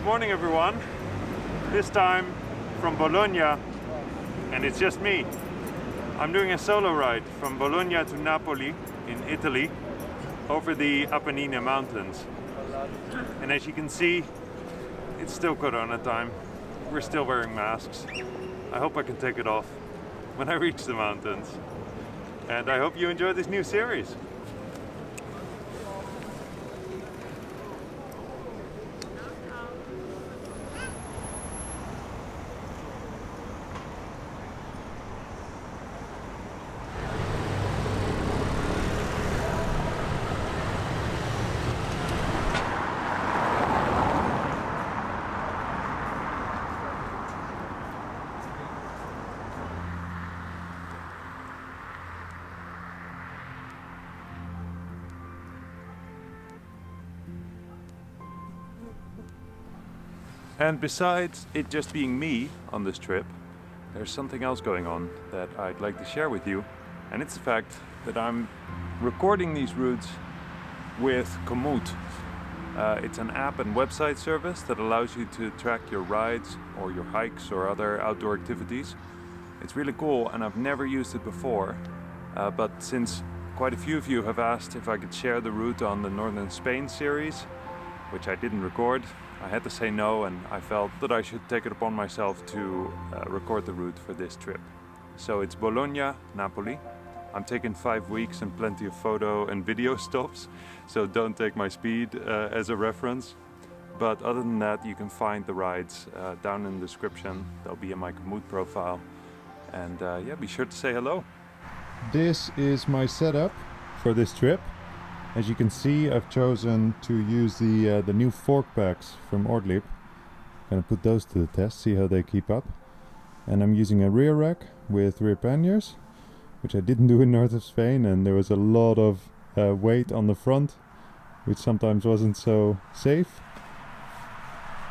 Good morning everyone. This time from Bologna, and it's just me. I'm doing a solo ride from Bologna to Napoli in Italy over the Apennine Mountains. And as you can see, it's still Corona time. We're still wearing masks. I hope I can take it off when I reach the mountains. And I hope you enjoy this new series. And besides it just being me on this trip, there's something else going on that I'd like to share with you. And it's the fact that I'm recording these routes with Komoot. It's an app and website service that allows you to track your rides or your hikes or other outdoor activities. It's really cool, and I've never used it before. But since quite a few of you have asked if I could share the route on the Northern Spain series, which I didn't record, I had to say no, and I felt that I should take it upon myself to record the route for this trip. So it's Bologna, Napoli. I'm taking 5 weeks and plenty of photo and video stops, so don't take my speed as a reference. But other than that, you can find the rides down in the description. They'll be in my Komoot profile. And yeah, be sure to say hello. This is my setup for this trip. As you can see, I've chosen to use the new fork packs from Ortlieb. Gonna put those to the test, see how they keep up. And I'm using a rear rack with rear panniers, which I didn't do in north of Spain, and there was a lot of weight on the front, which sometimes wasn't so safe.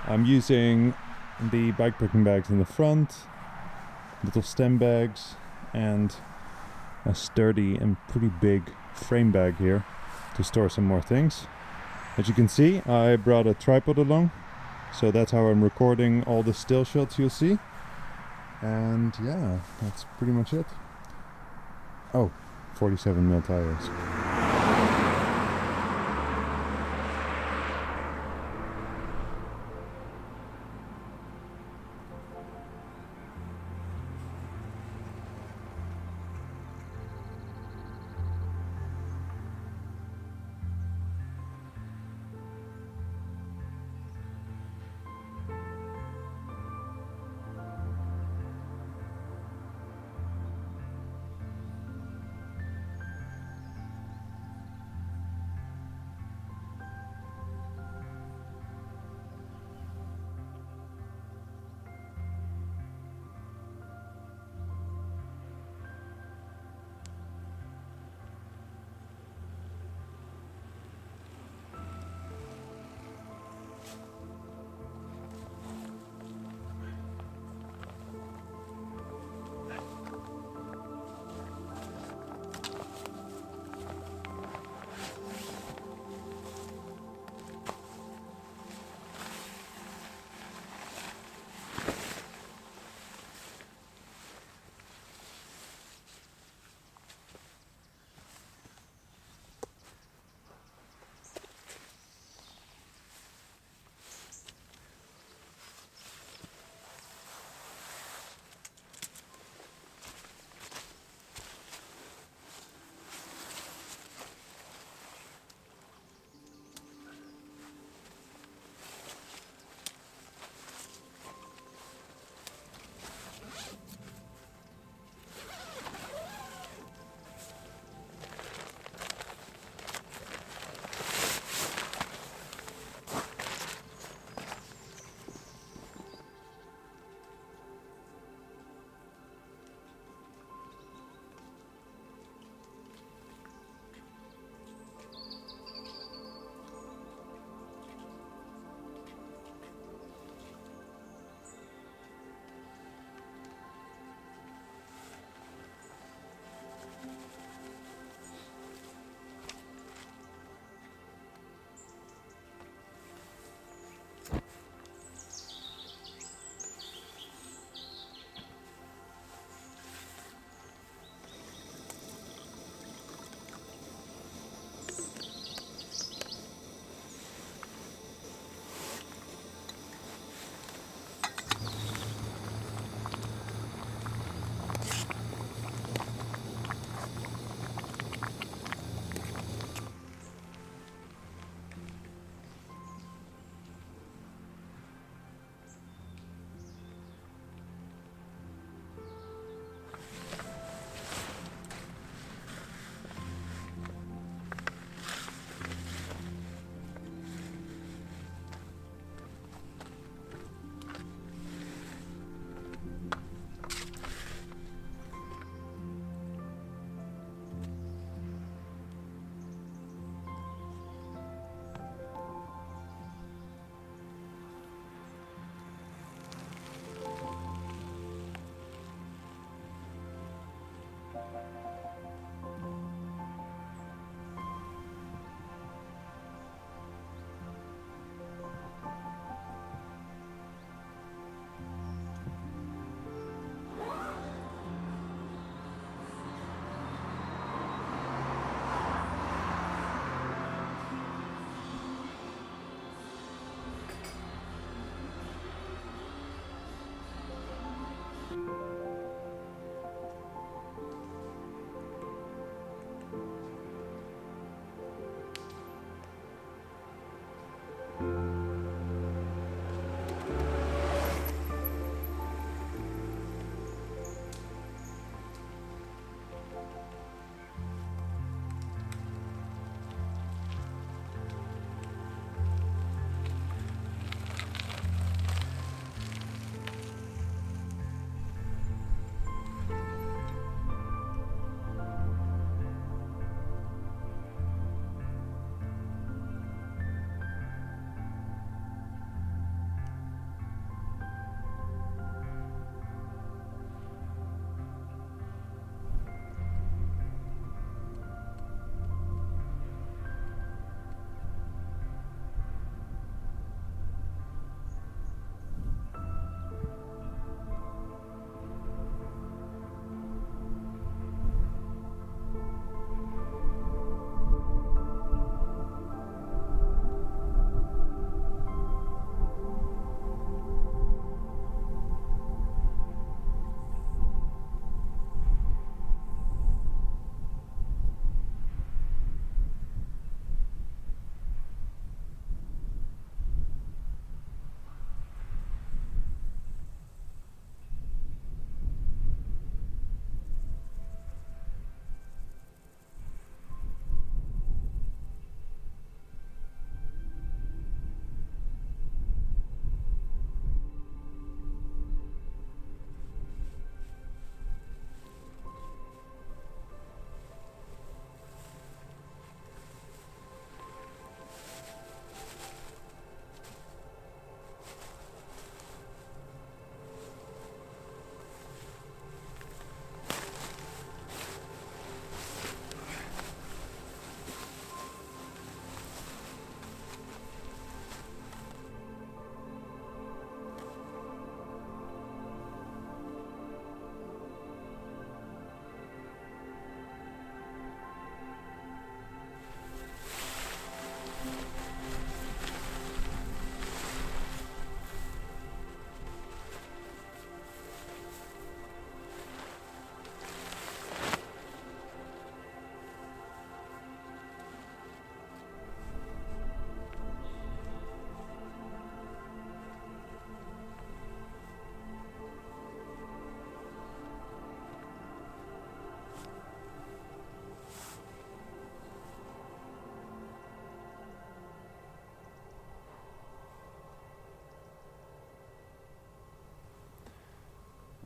I'm using the bikepacking bags in the front, little stem bags, and a sturdy and pretty big frame bag here to store some more things. As you can see, I brought a tripod along, so that's how I'm recording all the still shots you'll see. And yeah, that's pretty much it. Oh, 47mm tires.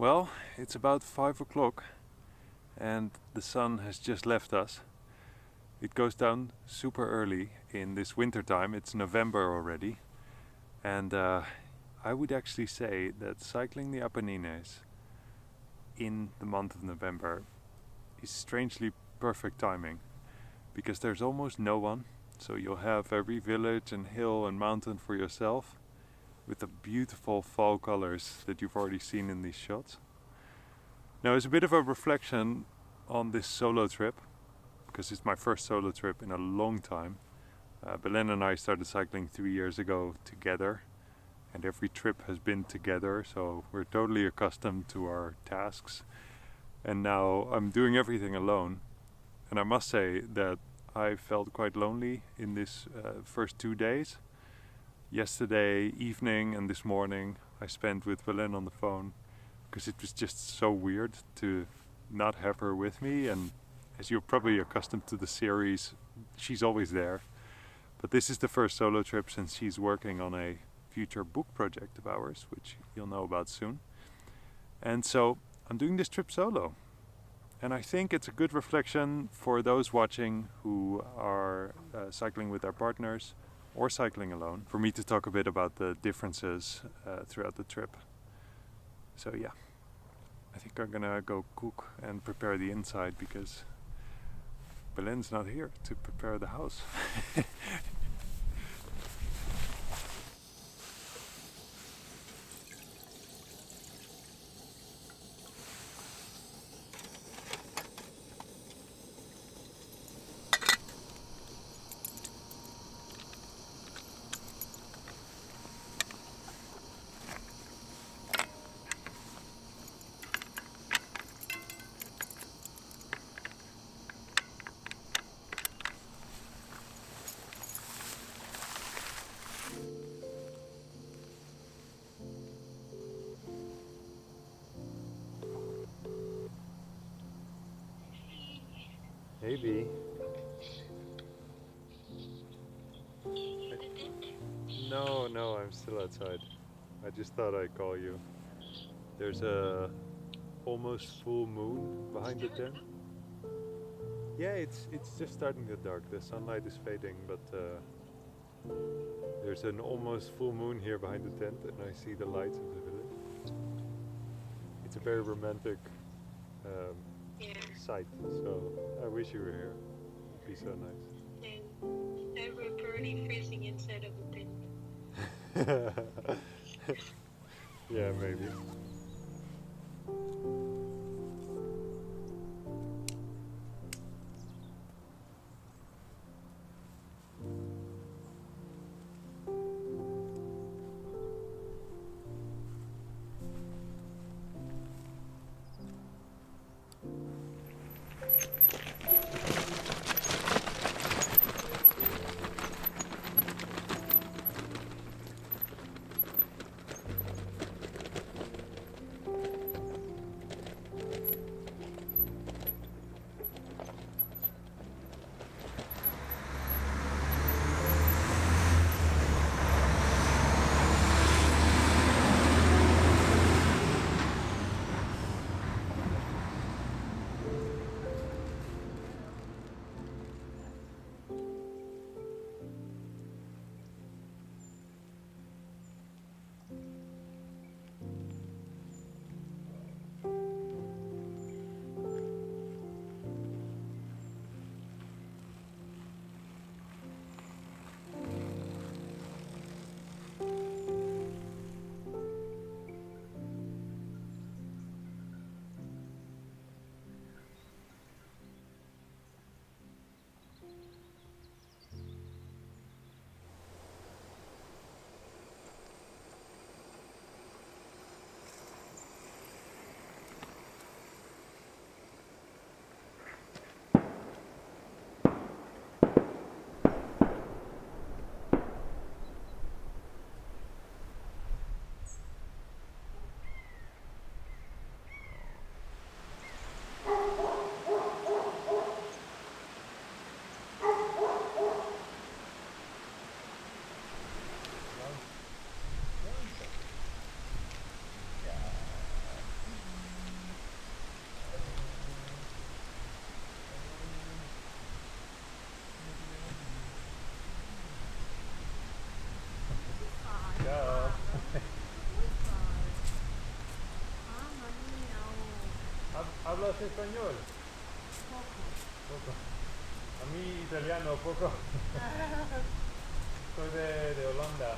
Well, it's about 5 o'clock and the sun has just left us. It goes down super early in this winter time. It's November already. And I would actually say that cycling the Apennines in the month of November is strangely perfect timing, because there's almost no one. So you'll have every village and hill and mountain for yourself, with the beautiful fall colors that you've already seen in these shots. Now, it's a bit of a reflection on this solo trip, because it's my first solo trip in a long time. Belen and I started cycling 3 years ago together, and every trip has been together, so we're totally accustomed to our tasks. And now I'm doing everything alone, and I must say that I felt quite lonely in this first 2 days. Yesterday evening and this morning I spent with Belen on the phone, because it was just so weird to not have her with me. And as you're probably accustomed to the series, she's always there. But this is the first solo trip since she's working on a future book project of ours, which you'll know about soon. And so I'm doing this trip solo. And I think it's a good reflection for those watching who are cycling with their partners or cycling alone, for me to talk a bit about the differences throughout the trip. So yeah, I think I'm gonna go cook and prepare the inside, because Belen's not here to prepare the house. Hey B. No, I'm still outside. I just thought I'd call you. There's a almost full moon behind the tent. Yeah, it's just starting to dark. The sunlight is fading, but there's an almost full moon here behind the tent, and I see the lights of the village. It's a very romantic sight, so I wish you were here. It'd be so nice. And we're pretty freezing inside of the tent. Yeah, maybe. ¿Hablas español? Poco. A mí italiano poco. Soy de Holanda.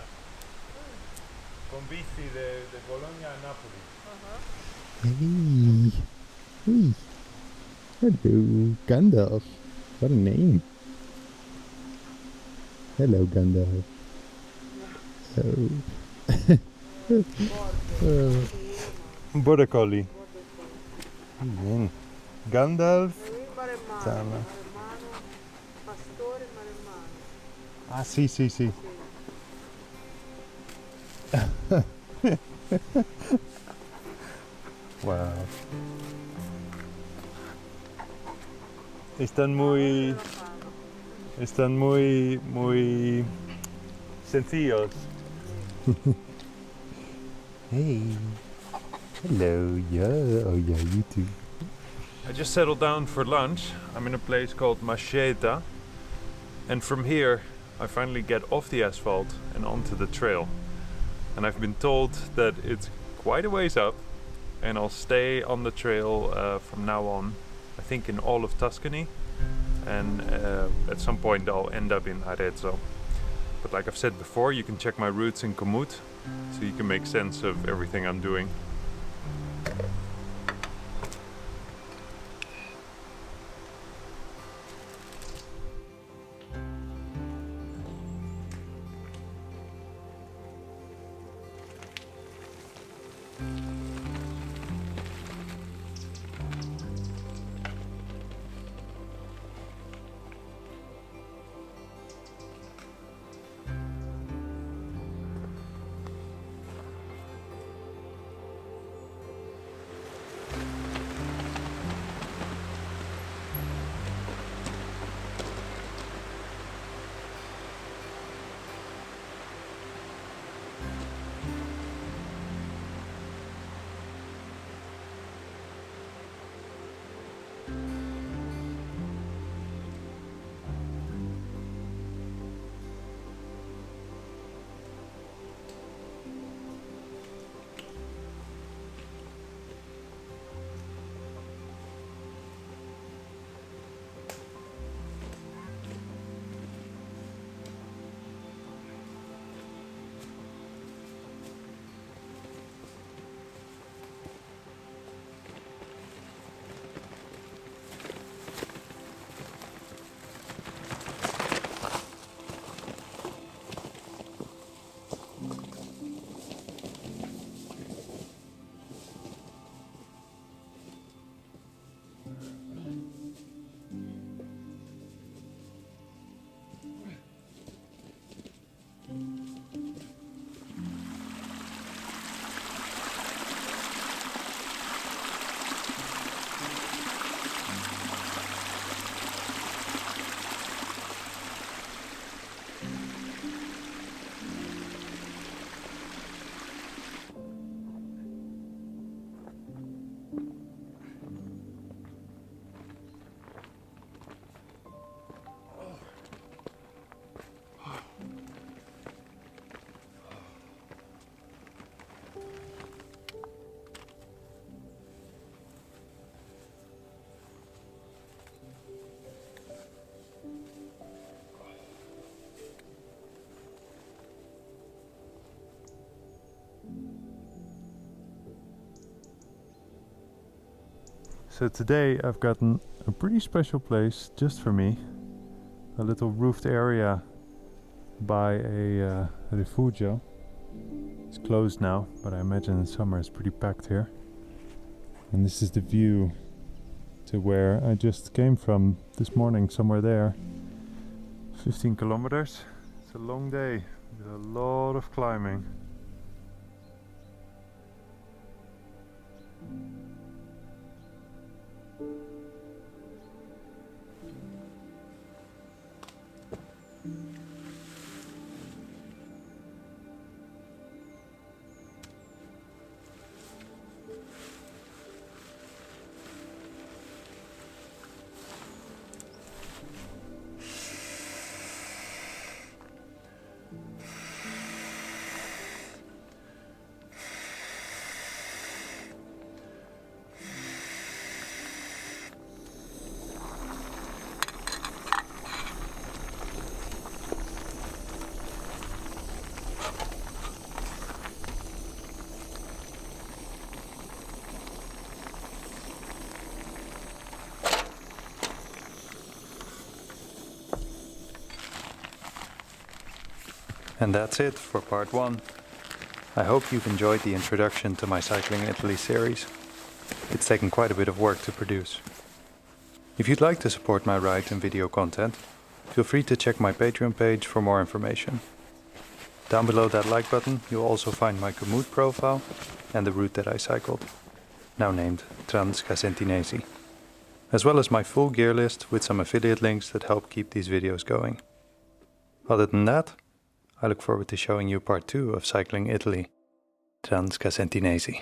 Con bici de Bologna a Napoli. Hey. Hey. Hello, Gandalf. What a name. Hello, Gandalf. Oh. Border Collie. Bien. Gandalf. Sama. Pastore maremmano. Ah, sì, sì, sì. Wow. Están muy sencillos. Hey. Hello, yeah. Oh, yeah, you too. I just settled down for lunch. I'm in a place called Macheta. And from here, I finally get off the asphalt and onto the trail. And I've been told that it's quite a ways up. And I'll stay on the trail from now on, I think in all of Tuscany. And at some point I'll end up in Arezzo. But like I've said before, you can check my routes in Komoot, so you can make sense of everything I'm doing. So today I've gotten a pretty special place just for me. A little roofed area by a refugio. It's closed now, but I imagine in summer it's pretty packed here. And this is the view to where I just came from this morning, somewhere there. 15 kilometers. It's a long day with a lot of climbing. And that's it for part 1. I hope you've enjoyed the introduction to my Cycling Italy series. It's taken quite a bit of work to produce. If you'd like to support my ride and video content, feel free to check my Patreon page for more information. Down below that like button you'll also find my Komoot profile and the route that I cycled, now named Trans-Casentinesi, as well as my full gear list with some affiliate links that help keep these videos going. Other than that, I look forward to showing you part 2 of Cycling Italy, Trans-Casentinesi.